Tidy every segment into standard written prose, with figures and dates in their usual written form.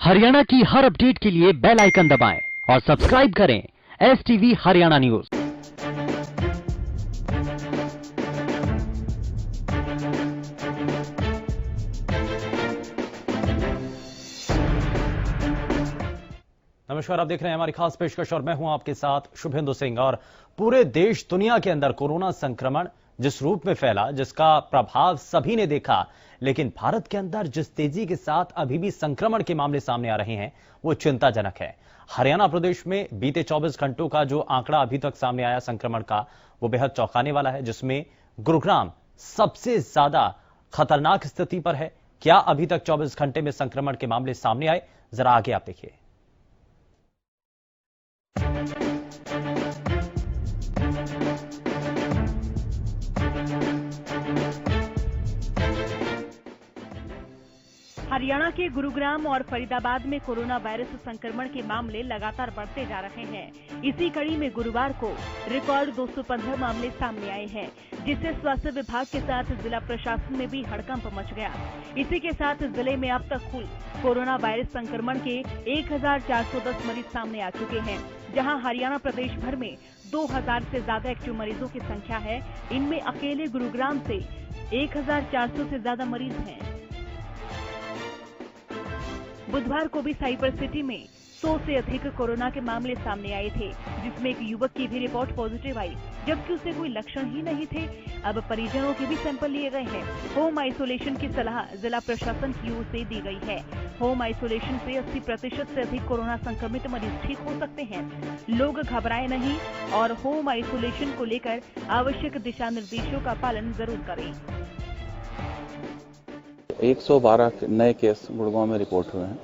हरियाणा की हर अपडेट के लिए बेल आइकन दबाएं और सब्सक्राइब करें STV हरियाणा न्यूज। नमस्कार, आप देख रहे हैं हमारी खास पेशकश और मैं हूं आपके साथ शुभेंदु सिंह। और पूरे देश दुनिया के अंदर कोरोना संक्रमण जिस रूप में फैला, जिसका प्रभाव सभी ने देखा, लेकिन भारत के अंदर जिस तेजी के साथ अभी भी संक्रमण के मामले सामने आ रहे हैं वो चिंताजनक है। हरियाणा प्रदेश में बीते 24 घंटों का जो आंकड़ा अभी तक सामने आया संक्रमण का, वो बेहद चौंकाने वाला है, जिसमें गुरुग्राम सबसे ज्यादा खतरनाक स्थिति पर है। क्या अभी तक 24 घंटे में संक्रमण के मामले सामने आए, जरा आगे आप देखिए। हरियाणा के गुरुग्राम और फरीदाबाद में कोरोना वायरस संक्रमण के मामले लगातार बढ़ते जा रहे हैं। इसी कड़ी में गुरुवार को रिकॉर्ड 215 मामले सामने आए हैं, जिससे स्वास्थ्य विभाग के साथ जिला प्रशासन में भी हड़कंप मच गया। इसी के साथ जिले में अब तक कुल कोरोना वायरस संक्रमण के 1410 मरीज सामने आ चुके हैं, जहां हरियाणा प्रदेश भर में 2000 से ज्यादा एक्टिव मरीजों की संख्या है। इनमें अकेले गुरुग्राम से 1400 से ज्यादा मरीज हैं। बुधवार को भी साइबर सिटी में 100 से अधिक कोरोना के मामले सामने आए थे, जिसमें एक युवक की भी रिपोर्ट पॉजिटिव आई, जबकि उसे कोई लक्षण ही नहीं थे। अब परिजनों के भी सैंपल लिए गए हैं। होम आइसोलेशन की सलाह जिला प्रशासन की ओर से दी गई है। होम आइसोलेशन से 80% से अधिक कोरोना संक्रमित मरीज ठीक हो सकते हैं। लोग घबराए नहीं और होम आइसोलेशन को लेकर आवश्यक दिशा निर्देशों का पालन जरूर करें। 112 नए केस गुड़गांव में रिपोर्ट हुए हैं।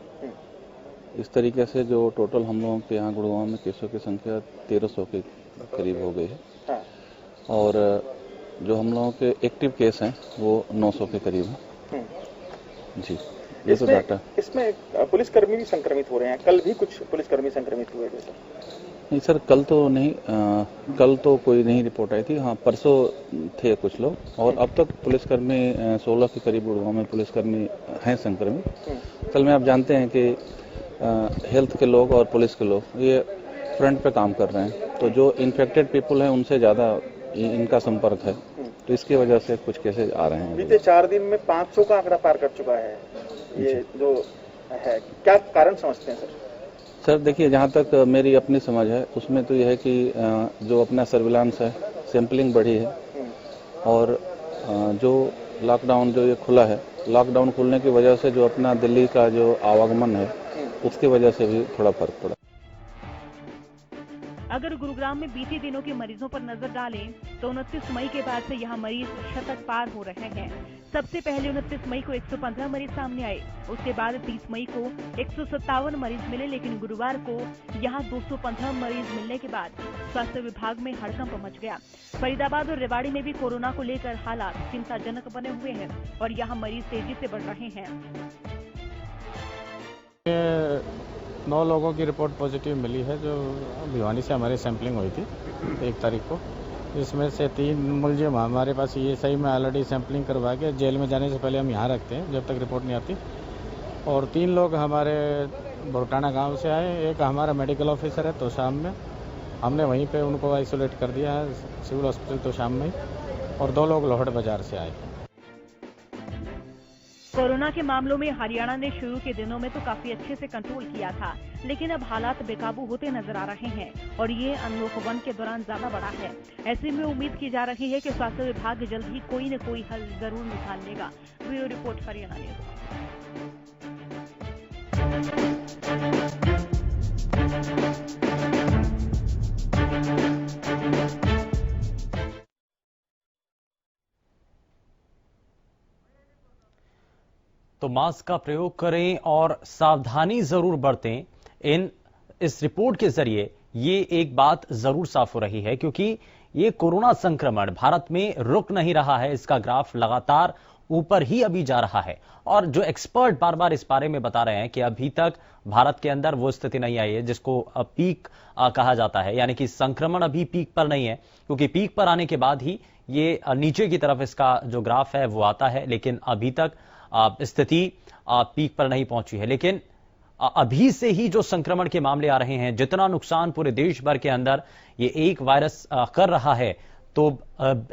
इस तरीके से जो टोटल हम लोगों के यहाँ गुड़गांव में केसों की संख्या 1300 के करीब हो गई है और जो हम लोगों के एक्टिव केस हैं वो 900 के करीब हैं। जी, ये तो डाटा। इसमें पुलिसकर्मी भी संक्रमित हो रहे हैं। कल भी कुछ पुलिसकर्मी संक्रमित हुए थे सर? नहीं सर, कल तो नहीं, कल तो कोई नहीं रिपोर्ट आई थी। हाँ, परसों थे कुछ लोग और अब तक पुलिसकर्मी 16 के करीब गुड़गांव में पुलिसकर्मी हैं संक्रमित। कल में आप जानते हैं कि हेल्थ के लोग और पुलिस के लोग ये फ्रंट पे काम कर रहे हैं, तो जो इन्फेक्टेड पीपल हैं उनसे ज़्यादा इनका संपर्क है, तो इसकी वजह से कुछ केसेज आ रहे हैं। बीते 4 दिन में 500 का आंकड़ा पार कर चुका है ये जो है, क्या कारण समझते हैं सर? सर देखिए, जहाँ तक मेरी अपनी समझ है उसमें तो यह है कि जो अपना सर्विलांस है, सैंपलिंग बढ़ी है और जो लॉकडाउन जो ये खुला है, लॉकडाउन खुलने की वजह से जो अपना दिल्ली का जो आवागमन है उसकी वजह से भी थोड़ा फर्क पड़ा। अगर गुरुग्राम में बीते दिनों के मरीजों पर नजर डालें तो 29 मई के बाद से यहाँ मरीज शतक पार हो रहे हैं। सबसे पहले 29 मई को 115 मरीज सामने आए, उसके बाद 30 मई को 157 मरीज मिले, लेकिन गुरुवार को यहाँ 215 मरीज मिलने के बाद स्वास्थ्य विभाग में हड़कंप मच गया। फरीदाबाद और रेवाड़ी में भी कोरोना को लेकर हालात चिंताजनक बने हुए हैं और यहाँ मरीज तेजी से बढ़ रहे हैं। 9 लोगों की रिपोर्ट पॉजिटिव मिली है, जो भिवानी से हमारी सैंपलिंग हुई थी 1 तारीख को। इसमें से 3 मुलजिम हमारे पास ये सही में ऑलरेडी सैंपलिंग करवा के जेल में जाने से पहले हम यहाँ रखते हैं जब तक रिपोर्ट नहीं आती। और 3 लोग हमारे भुरटाना गांव से आए। एक हमारा मेडिकल ऑफिसर है तोशाम में, हमने वहीं पे उनको आइसोलेट कर दिया है सिविल हॉस्पिटल तोशाम में, और 2 लोग लोहड़ बाजार से आए। कोरोना के मामलों में हरियाणा ने शुरू के दिनों में तो काफी अच्छे से कंट्रोल किया था, लेकिन अब हालात बेकाबू होते नजर आ रहे हैं और ये अनलॉक 1 के दौरान ज्यादा बढ़ा है। ऐसे में उम्मीद की जा रही है कि स्वास्थ्य विभाग जल्द ही कोई न कोई हल जरूर निकाल लेगा। Bureau report Haryana news. तो मास्क का प्रयोग करें और सावधानी जरूर बरतें। इस रिपोर्ट के जरिए ये एक बात जरूर साफ हो रही है, क्योंकि ये कोरोना संक्रमण भारत में रुक नहीं रहा है। इसका ग्राफ लगातार ऊपर ही अभी जा रहा है और जो एक्सपर्ट बार बार इस बारे में बता रहे हैं कि अभी तक भारत के अंदर वो स्थिति नहीं आई है जिसको पीक कहा जाता है, यानी कि संक्रमण अभी पीक पर नहीं है, क्योंकि पीक पर आने के बाद ही ये नीचे की तरफ इसका जो ग्राफ है वो आता है, लेकिन अभी तक स्थिति पीक पर नहीं पहुंची है। लेकिन अभी से ही जो संक्रमण के मामले आ रहे हैं, जितना नुकसान पूरे देश भर के अंदर ये एक वायरस कर रहा है, तो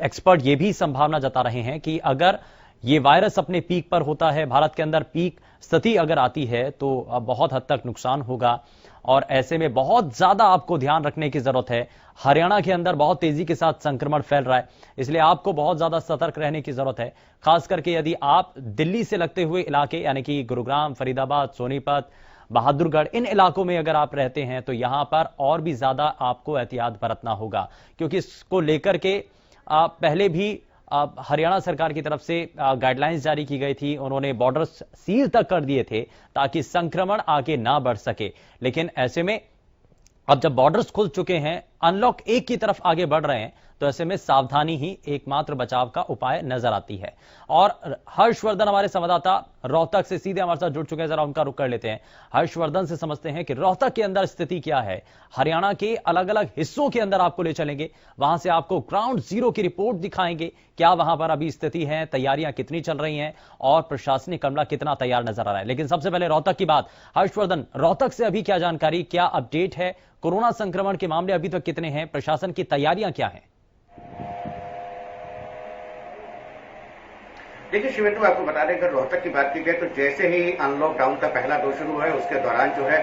एक्सपर्ट ये भी संभावना जता रहे हैं कि अगर ये वायरस अपने पीक पर होता है, भारत के अंदर पीक स्थिति अगर आती है, तो बहुत हद तक नुकसान होगा। और ऐसे में बहुत ज्यादा आपको ध्यान रखने की जरूरत है। हरियाणा के अंदर बहुत तेजी के साथ संक्रमण फैल रहा है, इसलिए आपको बहुत ज्यादा सतर्क रहने की जरूरत है। खास करके यदि आप दिल्ली से लगते हुए इलाके यानी कि गुरुग्राम, फरीदाबाद, सोनीपत, बहादुरगढ़, इन इलाकों में अगर आप रहते हैं तो यहां पर और भी ज्यादा आपको एहतियात बरतना होगा, क्योंकि इसको लेकर के पहले भी हरियाणा सरकार की तरफ से गाइडलाइंस जारी की गई थी। उन्होंने बॉर्डर्स सील तक कर दिए थे ताकि संक्रमण आगे ना बढ़ सके। लेकिन ऐसे में अब जब बॉर्डर्स खुल चुके हैं, अनलॉक 1 की तरफ आगे बढ़ रहे हैं, तो ऐसे में सावधानी ही एकमात्र बचाव का उपाय नजर आती है। और हर्षवर्धन हमारे संवाददाता रोहतक से सीधे हमारे साथ जुड़ चुके हैं, जरा उनका रुख कर लेते हैं। हर्षवर्धन से समझते हैं कि रोहतक के अंदर स्थिति क्या है। हरियाणा के अलग अलग हिस्सों के अंदर आपको ले चलेंगे, वहां से आपको ग्राउंड जीरो की रिपोर्ट दिखाएंगे, क्या वहां पर अभी स्थिति है, तैयारियां कितनी चल रही हैं और प्रशासनिक अमला कितना तैयार नजर आ रहा है। लेकिन सबसे पहले रोहतक की बात। हर्षवर्धन, रोहतक से अभी क्या जानकारी, क्या अपडेट है? कोरोना संक्रमण के मामले अभी तक कितने हैं? प्रशासन की तैयारियां क्या हैं? देखिए शिवेंदु, आपको बता दें, अगर रोहतक की बात की जाए तो जैसे ही अनलॉक डाउन का पहला दौर शुरू हुआ है, उसके दौरान जो है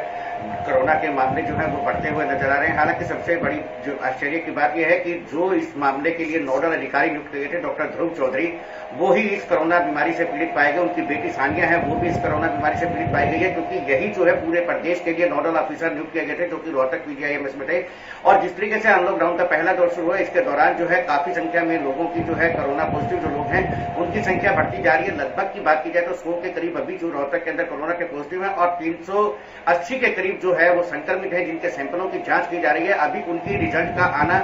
कोरोना के मामले जो है वो बढ़ते हुए नजर आ रहे हैं। हालांकि सबसे बड़ी जो आश्चर्य की बात यह है कि जो इस मामले के लिए नोडल अधिकारी नियुक्त किए थे डॉक्टर ध्रुव चौधरी, वो ही इस कोरोना बीमारी से पीड़ित पाए गए। उनकी बेटी सानिया है, वो भी इस कोरोना बीमारी से पीड़ित पाई गई है, क्योंकि यही जो है पूरे प्रदेश के लिए नोडल ऑफिसर नियुक्त किए गए थे, जो कि रोहतक पीजीआईएमएस में थे। और जिस तरीके से अनलॉक डाउन का पहला दौर शुरू हुआ, इसके दौरान जो है काफी संख्या में लोगों की जो है कोरोना पॉजिटिव जो लोग हैं उनकी संख्या बढ़ती जा रही है। लगभग की बात की जाए तो 100 के करीब अभी जो रोहतक के अंदर कोरोना के पॉजिटिव है और 380 के करीब जो है वो संक्रमित है, जिनके सैंपलों की जांच की जा रही है। अभी उनकी रिजल्ट का आना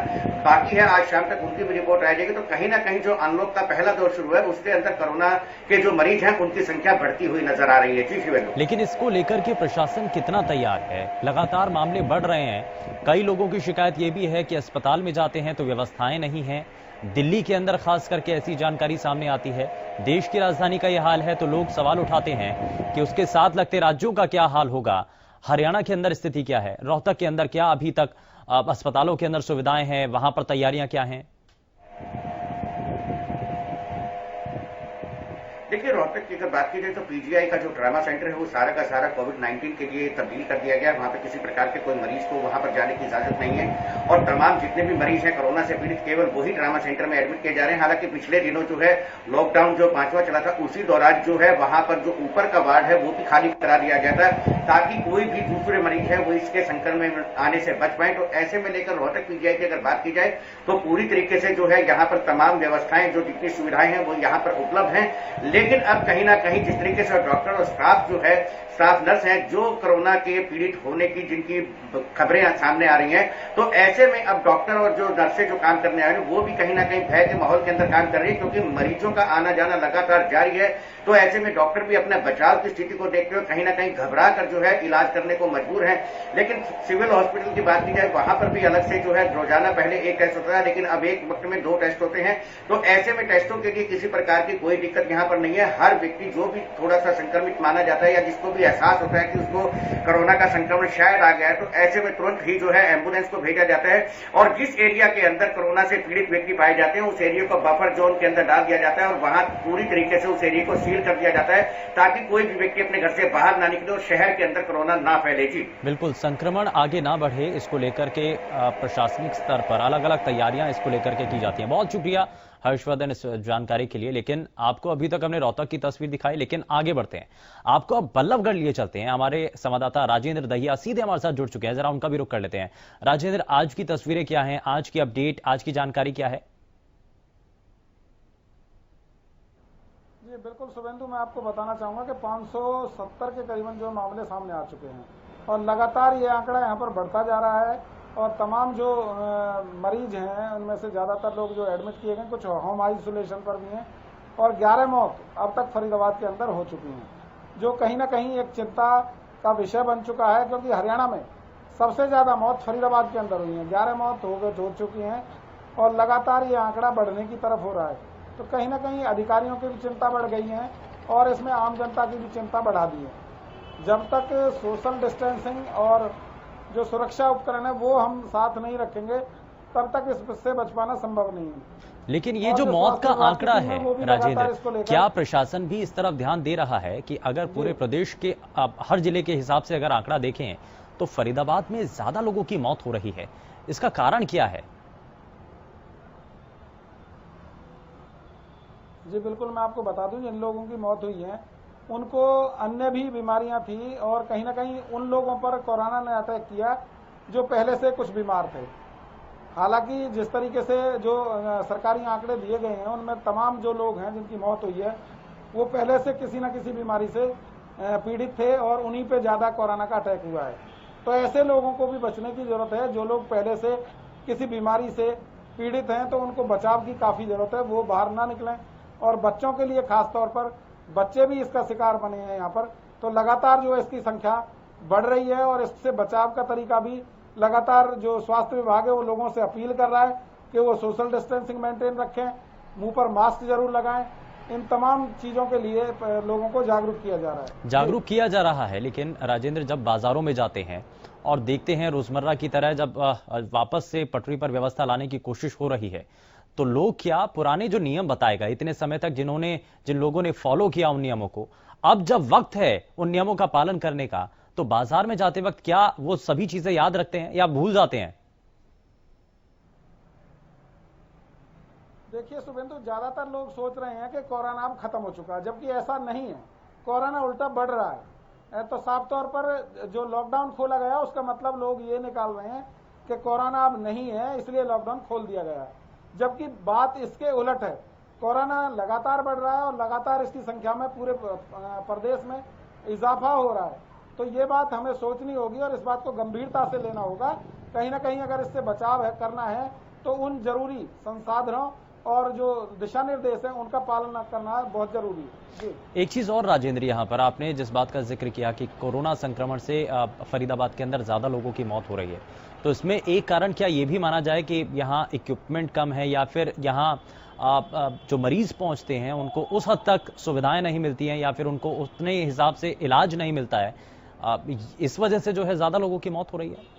बाकी है, आज शाम तक उनकी भी रिपोर्ट आ जाएगी। तो कहीं ना कहीं जो अनलॉक का पहला दौर शुरू है उसके अंदर कोरोना के जो मरीज हैं उनकी संख्या बढ़ती हुई नजर आ रही है। जी शिवेंदु, लेकिन इसको लेकर के प्रशासन कितना तैयार है? लगातार मामले बढ़ रहे हैं। कई लोगों की शिकायत यह भी है कि अस्पताल में जाते हैं तो व्यवस्थाएं नहीं है। दिल्ली के अंदर खास करके ऐसी जानकारी सामने आती है। देश की राजधानी का यह हाल है तो लोग सवाल उठाते हैं कि उसके साथ लगते राज्यों का क्या हाल होगा। हरियाणा के अंदर स्थिति क्या है? रोहतक के अंदर क्या अभी तक अस्पतालों के अंदर सुविधाएं हैं? वहां पर तैयारियां क्या हैं? देखिए रोहतक की अगर बात की जाए तो पीजीआई का जो ट्रामा सेंटर है वो सारा का सारा कोविड-19 के लिए तब्दील कर दिया गया है। वहां पर किसी प्रकार के कोई मरीज को वहां पर जाने की इजाजत नहीं है और तमाम जितने भी मरीज हैं कोरोना से पीड़ित केवल वही ट्रामा सेंटर में एडमिट किए जा रहे हैं। हालांकि पिछले दिनों जो है लॉकडाउन जो 5वां चला था उसी दौरान जो है वहां पर जो ऊपर का वार्ड है वो भी खाली करा दिया गया था ताकि कोई भी दूसरे मरीज है वो इसके संक्रमण में आने से बच पाए। तो ऐसे में लेकर रोहतक पीजीआई की अगर बात की जाए तो पूरी तरीके से जो है यहाँ पर तमाम व्यवस्थाएं जो जितनी सुविधाएं हैं वो यहाँ पर उपलब्ध हैं। लेकिन अब कहीं ना कहीं जिस तरीके से डॉक्टर और स्टाफ जो है, स्टाफ नर्स हैं जो कोरोना के पीड़ित होने की जिनकी खबरें सामने आ रही हैं, तो ऐसे में अब डॉक्टर और जो नर्सें जो काम करने आ रही हैं वो भी कहीं ना कहीं भय के माहौल के अंदर काम कर रही है, क्योंकि मरीजों का आना जाना लगातार जारी है। तो ऐसे में डॉक्टर भी अपने बचाव की स्थिति को देखते हुए कहीं ना कहीं घबरा कर जो है इलाज करने को मजबूर है। लेकिन सिविल हॉस्पिटल की बात की जाए वहां पर भी अलग से जो है रोजाना पहले एक टेस्ट होता है, लेकिन अब एक वक्त में 2 टेस्ट होते हैं। तो ऐसे में टेस्टों के लिए किसी प्रकार की कोई दिक्कत यहाँ पर नहीं है। हर व्यक्ति जो भी थोड़ा सा संक्रमित माना जाता है या जिसको भी एहसास होता है कि उसको कोरोना का संक्रमण शायद आ गया है, तो ऐसे में तुरंत ही जो है एम्बुलेंस को भेजा जाता है और जिस एरिया के अंदर कोरोना से पीड़ित व्यक्ति पाए जाते हैं उस एरिया को बफर जोन के अंदर डाल दिया जाता है और वहां पूरी तरीके से उस एरिया को सील कर दिया जाता है ताकि कोई भी व्यक्ति अपने घर से बाहर ना निकले और शहर के अंदर कोरोना ना फैले। जी बिल्कुल, संक्रमण आगे ना बढ़े इसको लेकर के प्रशासनिक स्तर पर अलग अलग तैयारियां इसको लेकर के की जाती हैं। बहुत शुक्रिया हर्षवर्धन इस जानकारी के लिए। लेकिन आपको अभी तक हमने रोहतक की तस्वीर दिखाई, लेकिन आगे बढ़ते हैं, आपको अब बल्लभगढ़ लिए चलते हैं। हमारे संवाददाता राजेंद्र दहिया सीधे हमारे साथ जुड़ चुके हैं, जरा उनका भी रुख कर लेते हैं। राजेंद्र, आज की तस्वीरें क्या हैं, आज की अपडेट, आज की जानकारी क्या है? जी बिल्कुल शुभेंदु, मैं आपको बताना चाहूंगा कि 570 के करीबन जो मामले सामने आ चुके हैं और लगातार ये आंकड़ा यहाँ पर बढ़ता जा रहा है और तमाम जो मरीज हैं उनमें से ज़्यादातर लोग जो एडमिट किए गए, कुछ होम आइसोलेशन पर भी हैं और 11 मौत अब तक फरीदाबाद के अंदर हो चुकी हैं, जो कहीं ना कहीं एक चिंता का विषय बन चुका है, क्योंकि हरियाणा में सबसे ज़्यादा मौत फरीदाबाद के अंदर हुई हैं। 11 मौत हो चुकी हैं और लगातार ये आंकड़ा बढ़ने की तरफ हो रहा है। तो कहीं ना कहीं अधिकारियों की भी चिंता बढ़ गई है और इसमें आम जनता की भी चिंता बढ़ा दी है। जब तक सोशल डिस्टेंसिंग और जो सुरक्षा उपकरण है वो हम साथ नहीं रखेंगे तब तक इससे बच पाना संभव नहीं है। लेकिन ये जो मौत का आंकड़ा है राजेंद्र, क्या प्रशासन भी इस तरफ ध्यान दे रहा है कि अगर पूरे प्रदेश के हर जिले के हिसाब से अगर आंकड़ा देखें तो फरीदाबाद में ज्यादा लोगों की मौत हो रही है, इसका कारण क्या है? जी बिल्कुल, मैं आपको बता दूं, जिन लोगों की मौत हुई है उनको अन्य भी बीमारियां थी और कहीं ना कहीं उन लोगों पर कोरोना ने अटैक किया जो पहले से कुछ बीमार थे। हालांकि जिस तरीके से जो सरकारी आंकड़े दिए गए हैं उनमें तमाम जो लोग हैं जिनकी मौत हुई है वो पहले से किसी न किसी बीमारी से पीड़ित थे और उन्हीं पे ज्यादा कोरोना का अटैक हुआ है। तो ऐसे लोगों को भी बचने की जरूरत है। जो लोग पहले से किसी बीमारी से पीड़ित हैं तो उनको बचाव की काफी जरूरत है, वो बाहर ना निकलें। और बच्चों के लिए खास तौर पर, बच्चे भी इसका शिकार बने हैं यहाँ पर, तो लगातार जो है इसकी संख्या बढ़ रही है और इससे बचाव का तरीका भी लगातार जो स्वास्थ्य विभाग है वो लोगों से अपील कर रहा है कि वो सोशल डिस्टेंसिंग मेंटेन रखें, मुंह पर मास्क जरूर लगाएं। इन तमाम चीजों के लिए लोगों को जागरूक किया जा रहा है। लेकिन राजेंद्र, जब बाजारों में जाते हैं और देखते हैं रोजमर्रा की तरह जब वापस से पटरी पर व्यवस्था लाने की कोशिश हो रही है, तो लोग क्या पुराने जो नियम बताए गए इतने समय तक जिन लोगों ने फॉलो किया उन नियमों को, अब जब वक्त है उन नियमों का पालन करने का, तो बाजार में जाते वक्त क्या वो सभी चीजें याद रखते हैं या भूल जाते हैं? देखिए शुभेंदु, ज्यादातर लोग सोच रहे हैं कि कोरोना अब खत्म हो चुका है, जबकि ऐसा नहीं है। कोरोना उल्टा बढ़ रहा है। तो साफ तौर पर जो लॉकडाउन खोला गया उसका मतलब लोग ये निकाल रहे हैं कि कोरोना अब नहीं है इसलिए लॉकडाउन खोल दिया गया है, जबकि बात इसके उलट है। कोरोना लगातार बढ़ रहा है और लगातार इसकी संख्या में पूरे प्रदेश में इजाफा हो रहा है। तो ये बात हमें सोचनी होगी और इस बात को गंभीरता से लेना होगा। कहीं ना कहीं अगर इससे बचाव करना है तो उन जरूरी संसाधनों और जो दिशा निर्देश है उनका पालन करना बहुत जरूरी है। एक चीज और राजेंद्र, यहाँ पर आपने जिस बात का जिक्र किया कि कोरोना संक्रमण से फरीदाबाद के अंदर ज्यादा लोगों की मौत हो रही है, तो इसमें एक कारण क्या ये भी माना जाए कि यहाँ इक्विपमेंट कम है या फिर यहाँ जो मरीज पहुंचते हैं उनको उस हद तक सुविधाएं नहीं मिलती हैं या फिर उनको उतने हिसाब से इलाज नहीं मिलता है, इस वजह से जो है ज्यादा लोगों की मौत हो रही है?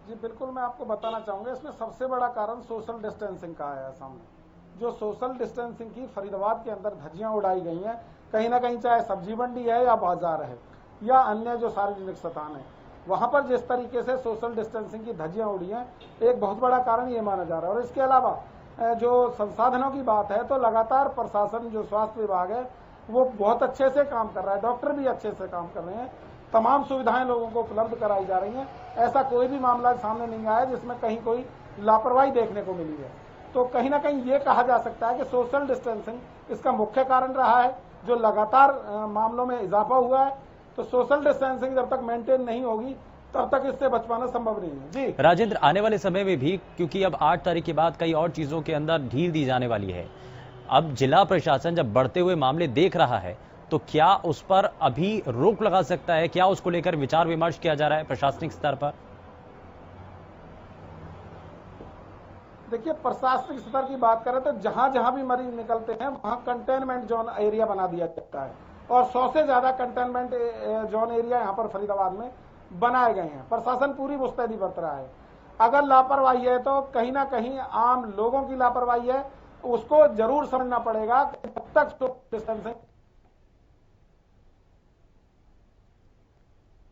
जी बिल्कुल, मैं आपको बताना चाहूंगा, इसमें सबसे बड़ा कारण सोशल डिस्टेंसिंग का है। सामने जो सोशल डिस्टेंसिंग की फरीदाबाद के अंदर धज्जियां उड़ाई गई हैं, कहीं ना कहीं चाहे सब्जी मंडी है या बाजार है या अन्य जो सार्वजनिक स्थान है, वहां पर जिस तरीके से सोशल डिस्टेंसिंग की धज्जियां उड़ी हैं, एक बहुत बड़ा कारण ये माना जा रहा है। और इसके अलावा जो संसाधनों की बात है तो लगातार प्रशासन, जो स्वास्थ्य विभाग है, वो बहुत अच्छे से काम कर रहा है, डॉक्टर भी अच्छे से काम कर रहे हैं, तमाम सुविधाएं लोगों को उपलब्ध कराई जा रही हैं। ऐसा कोई भी मामला सामने नहीं आया जिसमें कहीं कोई लापरवाही देखने को मिली है। तो कहीं ना कहीं ये कहा जा सकता है कि सोशल डिस्टेंसिंग इसका मुख्य कारण रहा है, जो लगातार मामलों में इजाफा हुआ है। तो सोशल डिस्टेंसिंग जब तक मेंटेन नहीं होगी तब तक इससे बच पाना संभव नहीं है। जी राजेंद्र, आने वाले समय में भी, क्योंकि अब 8 तारीख के बाद कई और चीजों के अंदर ढील दी जाने वाली है, अब जिला प्रशासन जब बढ़ते हुए मामले देख रहा है तो क्या उस पर अभी रोक लगा सकता है? क्या उसको लेकर विचार विमर्श किया जा रहा है प्रशासनिक स्तर पर? देखिए, प्रशासनिक स्तर की बात करें तो जहां जहां भी मरीज निकलते हैं वहां कंटेनमेंट जोन एरिया बना दिया जाता है और 100 से ज्यादा कंटेनमेंट जोन एरिया यहां पर फरीदाबाद में बनाए गए हैं। प्रशासन पूरी मुस्तैदी बरत रहा है। अगर लापरवाही है तो कहीं ना कहीं आम लोगों की लापरवाही है, उसको जरूर समझना पड़ेगा कि जब तक सोशल डिस्टेंसिंग।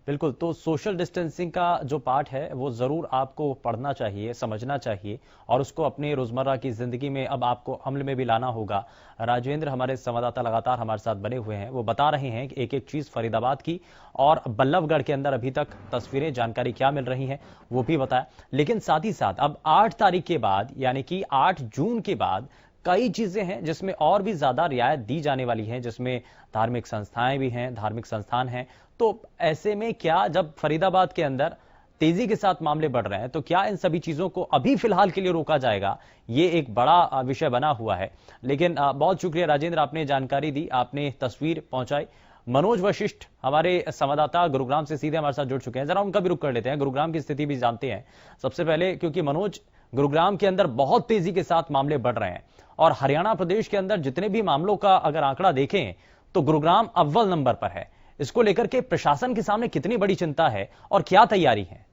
बिल्कुल, तो सोशल डिस्टेंसिंग का जो पार्ट है वो जरूर आपको पढ़ना चाहिए, समझना चाहिए और उसको अपने रोजमर्रा की जिंदगी में अब आपको अमल में भी लाना होगा। राजेंद्र, हमारे संवाददाता लगातार हमारे साथ बने हुए हैं, वो बता रहे हैं कि एक एक चीज फरीदाबाद की और बल्लभगढ़ के अंदर अभी तक तस्वीरें, जानकारी क्या मिल रही है वो भी बताया। लेकिन साथ ही साथ अब 8 तारीख के बाद यानी कि 8 जून के बाद कई चीजें हैं जिसमें और भी ज्यादा रियायत दी जाने वाली है, जिसमें धार्मिक संस्थाएं भी हैं, धार्मिक संस्थान हैं। तो ऐसे में क्या, जब फरीदाबाद के अंदर तेजी के साथ मामले बढ़ रहे हैं, तो क्या इन सभी चीजों को अभी फिलहाल के लिए रोका जाएगा? ये एक बड़ा विषय बना हुआ है। लेकिन बहुत शुक्रिया राजेंद्र, आपने जानकारी दी, आपने तस्वीर पहुंचाई। मनोज वशिष्ठ हमारे संवाददाता गुरुग्राम से सीधे हमारे साथ जुड़ चुके हैं, जरा उनका भी रुख कर लेते हैं, गुरुग्राम की स्थिति भी जानते हैं सबसे पहले, क्योंकि मनोज, गुरुग्राम के अंदर बहुत तेजी के साथ मामले बढ़ रहे हैं और हरियाणा प्रदेश के अंदर जितने भी मामलों का अगर आंकड़ा देखें तो गुरुग्राम अव्वल नंबर पर है। इसको लेकर के प्रशासन के सामने कितनी बड़ी चिंता है और क्या तैयारी है?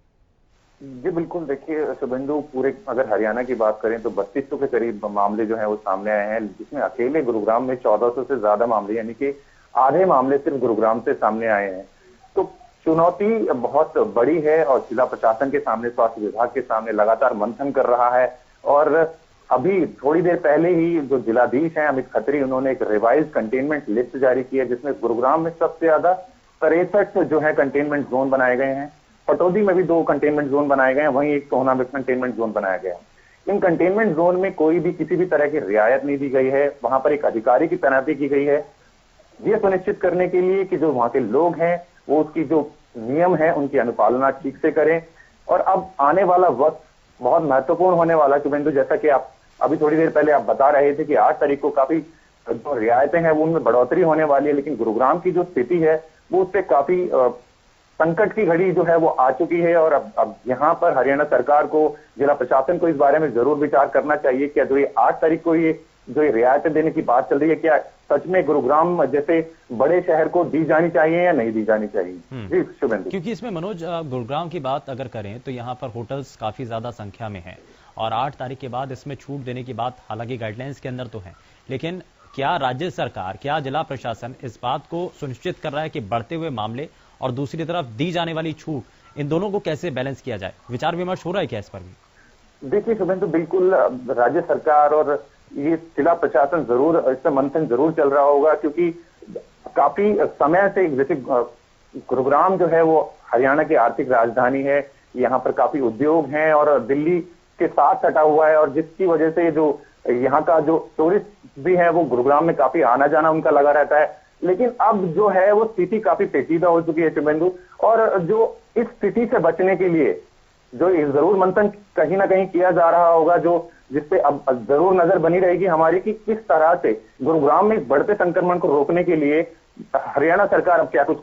जी बिल्कुल, देखिए शुभेंदु, पूरे अगर हरियाणा की बात करें तो 3200 के करीब मामले जो हैं वो सामने आए हैं, जिसमें अकेले गुरुग्राम में 1400 से ज्यादा मामले, यानी कि आधे मामले सिर्फ गुरुग्राम से सामने आए हैं। तो चुनौती बहुत बड़ी है और जिला प्रशासन के सामने, स्वास्थ्य विभाग के सामने लगातार मंथन कर रहा है। और अभी थोड़ी देर पहले ही जो जिलाधीश हैं अमित खत्री, उन्होंने एक रिवाइज कंटेनमेंट लिस्ट जारी की है, जिसमें गुरुग्राम में सबसे ज्यादा 63 जो है कंटेनमेंट जोन बनाए गए हैं। पटौदी में भी 2 कंटेनमेंट जोन बनाए गए हैं, वहीं एक सोहना में कंटेनमेंट जोन बनाया गया है। इन कंटेनमेंट जोन में कोई भी किसी भी तरह की रियायत नहीं दी गई है। वहां पर एक अधिकारी की तैनाती की गई है, ये सुनिश्चित करने के लिए कि जो वहां के लोग हैं वो उसकी जो नियम है उनकी अनुपालना ठीक से करें। और अब आने वाला वक्त बहुत महत्वपूर्ण होने वाला है शुभेंदु, जैसा कि आप अभी थोड़ी देर पहले आप बता रहे थे कि 8 तारीख को काफी जो रियायतें हैं वो उनमें बढ़ोतरी होने वाली है, लेकिन गुरुग्राम की जो स्थिति है वो उससे काफी संकट की घड़ी जो है वो आ चुकी है। और अब यहाँ पर हरियाणा सरकार को, जिला प्रशासन को इस बारे में जरूर विचार करना चाहिए कि जो ये 8 तारीख को ये जो रियायतें देने की बात चल रही है, क्या सच में गुरुग्राम जैसे बड़े शहर को दी जानी चाहिए या नहीं दी जानी चाहिए? जी शुभेंदु, क्योंकि इसमें मनोज, गुरुग्राम की बात अगर करें तो यहाँ पर होटल्स काफी ज्यादा संख्या में हैं और 8 तारीख के बाद इसमें छूट देने की बात हालांकि गाइडलाइंस के अंदर तो है, लेकिन क्या राज्य सरकार, क्या जिला प्रशासन इस बात को सुनिश्चित कर रहा है कि बढ़ते हुए मामले और दूसरी तरफ दी जाने वाली छूट, इन दोनों को कैसे बैलेंस किया जाए? विचार विमर्श हो रहा है क्या इस पर भी? देखिए शुभेंदु, बिल्कुल राज्य सरकार और ये जिला प्रशासन जरूर इस पर मंथन जरूर चल रहा होगा, क्योंकि काफी समय से, जैसे गुरुग्राम जो है वो हरियाणा की आर्थिक राजधानी है, यहाँ पर काफी उद्योग हैं और दिल्ली के साथ सटा हुआ है, और जिसकी वजह से जो यहाँ का जो टूरिस्ट भी है वो गुरुग्राम में काफी आना जाना उनका लगा रहता है। लेकिन अब जो है वो स्थिति काफी पेचीदा हो चुकी है शुभेंदु, और जो इस स्थिति से बचने के लिए जो जरूर मंथन कहीं ना कहीं किया जा रहा होगा, जो जिसपे अब जरूर नजर बनी रहेगी हमारी कि किस तरह से गुरुग्राम में बढ़ते संक्रमण को रोकने के लिए हरियाणा सरकार अब क्या कुछ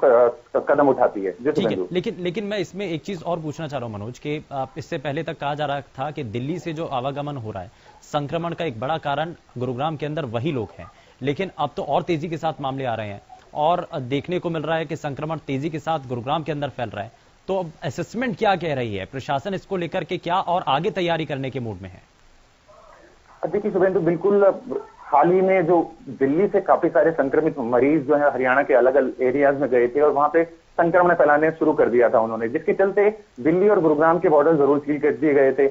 कदम उठाती है। ठीक है, लेकिन मैं इसमें एक चीज और पूछना चाह रहा हूं मनोज, कि इससे पहले तक कहा जा रहा था कि दिल्ली से जो आवागमन हो रहा है, संक्रमण का एक बड़ा कारण गुरुग्राम के अंदर वही लोग हैं, लेकिन अब तो और तेजी के साथ मामले आ रहे हैं और देखने को मिल रहा है कि संक्रमण तेजी के साथ गुरुग्राम के अंदर फैल रहा है। तो अब असेसमेंट क्या कह रही है प्रशासन इसको लेकर के, क्या और आगे तैयारी करने के मूड में है? देखिए शुभेंदु, बिल्कुल हाल ही में जो दिल्ली से काफी सारे संक्रमित मरीज जो है हरियाणा के अलग अलग एरियाज में गए थे और वहां पे संक्रमण फैलाने शुरू कर दिया था उन्होंने, जिसके चलते दिल्ली और गुरुग्राम के बॉर्डर जरूर सील कर दिए गए थे।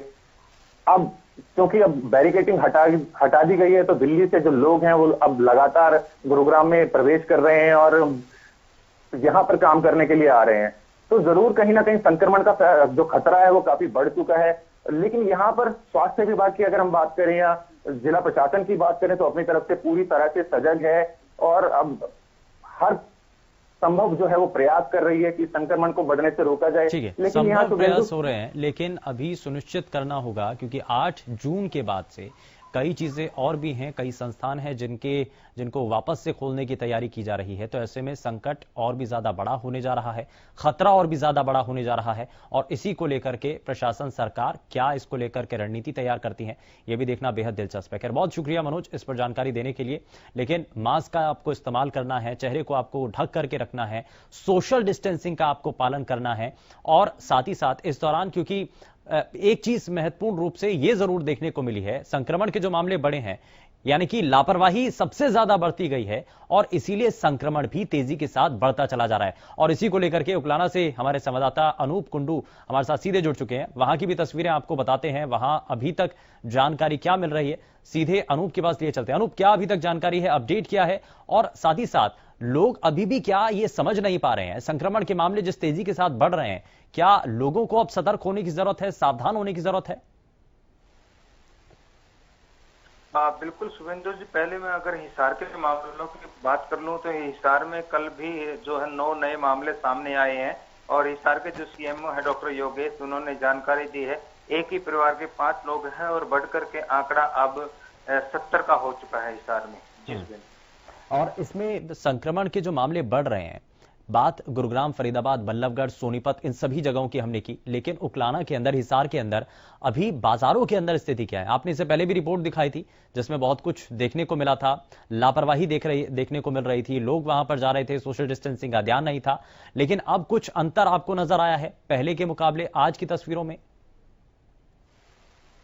अब क्योंकि अब बैरिकेटिंग हटा दी गई है, तो दिल्ली से जो लोग हैं वो अब लगातार गुरुग्राम में प्रवेश कर रहे हैं और यहाँ पर काम करने के लिए आ रहे हैं। तो जरूर कहीं ना कहीं संक्रमण का जो खतरा है वो काफी बढ़ चुका है। लेकिन यहाँ पर स्वास्थ्य विभाग की अगर हम बात करें या जिला प्रशासन की बात करें तो अपनी तरफ से पूरी तरह से सजग है और अब हर संभव जो है वो प्रयास कर रही है कि संक्रमण को बढ़ने से रोका जाए। ठीक है, लेकिन यहाँ संभव प्रयास हो रहे हैं, लेकिन अभी सुनिश्चित करना होगा, क्योंकि 8 जून के बाद से कई चीजें और भी हैं, कई संस्थान हैं जिनको वापस से खोलने की तैयारी की जा रही है। तो ऐसे में संकट और भी ज्यादा बड़ा होने जा रहा है, खतरा और भी ज्यादा बड़ा होने जा रहा है, और इसी को लेकर के प्रशासन, सरकार क्या इसको लेकर के रणनीति तैयार करती है, यह भी देखना बेहद दिलचस्प है। खैर, बहुत शुक्रिया मनोज इस पर जानकारी देने के लिए। लेकिन मास्क का आपको इस्तेमाल करना है, चेहरे को आपको ढक करके रखना है, सोशल डिस्टेंसिंग का आपको पालन करना है, और साथ ही साथ इस दौरान, क्योंकि एक चीज महत्वपूर्ण रूप से यह जरूर देखने को मिली है, संक्रमण के जो मामले बढ़े हैं, यानी कि लापरवाही सबसे ज्यादा बढ़ती गई है और इसीलिए संक्रमण भी तेजी के साथ बढ़ता चला जा रहा है। और इसी को लेकर के उकलाना से हमारे संवाददाता अनूप कुंडू हमारे साथ सीधे जुड़ चुके हैं, वहां की भी तस्वीरें आपको बताते हैं, वहां अभी तक जानकारी क्या मिल रही है। सीधे अनूप के पास लिए चलते हैं। अनूप, क्या अभी तक जानकारी है, अपडेट क्या है, और साथ ही साथ लोग अभी भी क्या ये समझ नहीं पा रहे हैं, संक्रमण के मामले जिस तेजी के साथ बढ़ रहे हैं, क्या लोगों को अब सतर्क होने की जरूरत है, सावधान होने की जरूरत है? बिल्कुल शुभेंदु जी, पहले मैं अगर हिसार के मामलों की बात कर लूं तो हिसार में कल भी जो है 9 नए मामले सामने आए हैं, और हिसार के जो सीएमओ है डॉक्टर योगेश, उन्होंने जानकारी दी है एक ही परिवार के 5 लोग हैं और बढ़कर के आंकड़ा अब 70 का हो चुका है हिसार में। और इसमें संक्रमण के जो मामले बढ़ रहे हैं, बात गुरुग्राम, फरीदाबाद, बल्लभगढ़, सोनीपत इन सभी जगहों की हमने की, लेकिन उकलाना के अंदर, हिसार के अंदर अभी बाजारों के अंदर स्थिति क्या है? आपने इससे पहले भी रिपोर्ट दिखाई थी जिसमें बहुत कुछ देखने को मिला था, लापरवाही देखने को मिल रही थी, लोग वहां पर जा रहे थे, सोशल डिस्टेंसिंग का ध्यान नहीं था, लेकिन अब कुछ अंतर आपको नजर आया है पहले के मुकाबले आज की तस्वीरों में?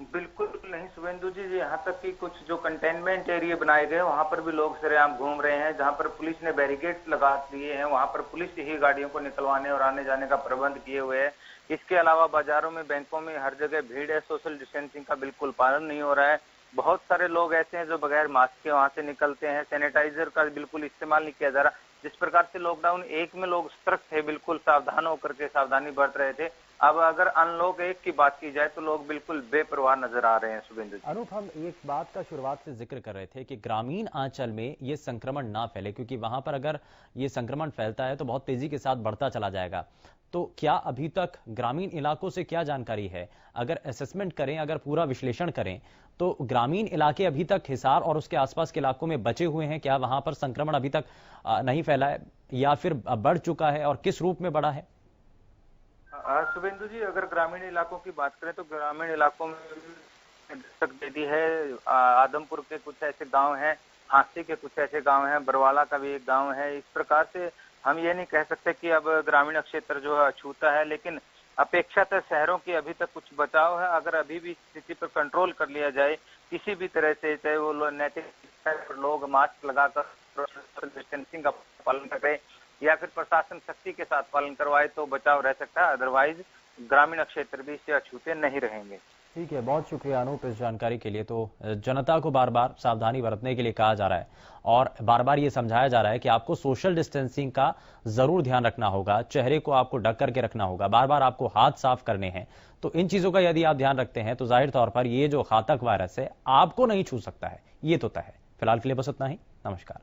बिल्कुल नहीं शुभेंदु जी, यहाँ तक कि कुछ जो कंटेनमेंट एरिया बनाए गए वहां पर भी लोग सरेआम घूम रहे हैं। जहां पर पुलिस ने बैरिकेड लगा दिए हैं वहां पर पुलिस ही गाड़ियों को निकलवाने और आने जाने का प्रबंध किए हुए है। इसके अलावा बाजारों में, बैंकों में हर जगह भीड़ है, सोशल डिस्टेंसिंग का बिल्कुल पालन नहीं हो रहा है। बहुत सारे लोग ऐसे हैं जो बगैर मास्क के वहां से निकलते हैं, सैनिटाइजर का बिल्कुल इस्तेमाल नहीं किया जा रहा। जिस प्रकार से लॉकडाउन 1 में लोग सतर्क थे, बिल्कुल सावधान होकर के सावधानी बरत रहे थे, अब अगर अनलॉक 1 की बात की जाए तो लोग बिल्कुल बेपरवाह नजर आ रहे हैं। शुभेंदु, अनूप, हम एक बात का शुरुआत से जिक्र कर रहे थे कि ग्रामीण आंचल में ये संक्रमण ना फैले, क्योंकि वहां पर अगर ये संक्रमण फैलता है तो बहुत तेजी के साथ बढ़ता चला जाएगा। तो क्या अभी तक ग्रामीण इलाकों से क्या जानकारी है? अगर असेसमेंट करें, अगर पूरा विश्लेषण करें, तो ग्रामीण इलाके अभी तक हिसार और उसके आसपास के इलाकों में बचे हुए हैं क्या? वहां पर संक्रमण अभी तक नहीं फैला है या फिर बढ़ चुका है, और किस रूप में बढ़ा है? शुभेंदु जी, अगर ग्रामीण इलाकों की बात करें तो ग्रामीण इलाकों में दस्तक दे दी है। आदमपुर के कुछ ऐसे गांव हैं, हांसी के कुछ ऐसे गांव हैं, बरवाला का भी एक गांव है। इस प्रकार से हम ये नहीं कह सकते कि अब ग्रामीण क्षेत्र जो है अछूता है, लेकिन अपेक्षाकृत शहरों की अभी तक कुछ बचाव है। अगर अभी भी स्थिति पर कंट्रोल कर लिया जाए किसी भी तरह से, चाहे वो नैतिक लोग मास्क लगाकर सोशल डिस्टेंसिंग का पालन करें या फिर प्रशासन सख्ती के साथ पालन करवाए, तो बचाव रह सकता है। अदरवाइज ग्रामीण क्षेत्र भी इससे अछूते नहीं रहेंगे। ठीक है, बहुत शुक्रिया अनूप इस जानकारी के लिए। तो जनता को बार बार सावधानी बरतने के लिए कहा जा रहा है और बार बार ये समझाया जा रहा है कि आपको सोशल डिस्टेंसिंग का जरूर ध्यान रखना होगा, चेहरे को आपको ढक करके रखना होगा, बार बार आपको हाथ साफ करने हैं। तो इन चीजों का यदि आप ध्यान रखते हैं तो जाहिर तौर पर ये जो घातक वायरस है आपको नहीं छू सकता है, ये तो तय है। फिलहाल के लिए बस इतना ही। नमस्कार।